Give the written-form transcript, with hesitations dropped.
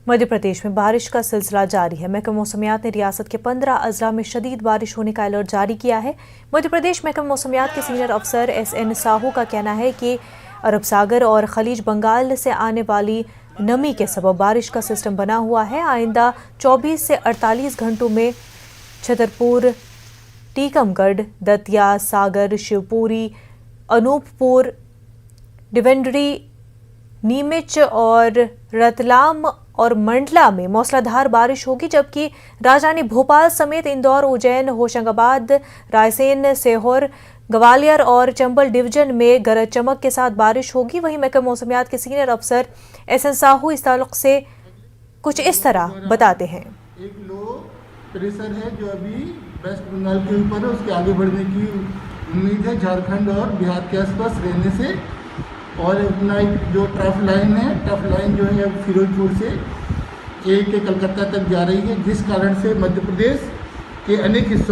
मध्य प्रदेश में बारिश का सिलसिला जारी है। महकमा मौसमियात ने रियासत के 15 अजला में शदीद बारिश होने का अलर्ट जारी किया है। मध्य प्रदेश महकमा मौसमियात के सीनियर अफसर SN साहू का कहना है कि अरब सागर और खलीज बंगाल से आने वाली नमी के सबब बारिश का सिस्टम बना हुआ है। आइंदा 24 से 48 घंटों में छतरपुर, टीकमगढ़, दतिया, सागर, शिवपुरी, अनूपपुर, डिवेंडरी, नीमच और रतलाम और मंडला में मौसलाधार बारिश होगी, जबकि राजधानी भोपाल समेत इंदौर, उज्जैन, होशंगाबाद, रायसेन, सीहोर, ग्वालियर और चंबल डिवीजन में गरज चमक के साथ बारिश होगी। वहीं महकमा मौसमियात के सीनियर अफसर SN साहू इस ताल्लुक से कुछ इस तरह बताते हैं। एक लो प्रेशर है जो अभी वेस्ट बंगाल के ऊपर है, उसके आगे बढ़ने की उम्मीद है झारखंड और बिहार के आसपास रहने से। और अपना जो ट्रफ लाइन जो है अब फिरोजपुर से के कलकत्ता तक जा रही है, जिस कारण से मध्य प्रदेश के अनेक हिस्सों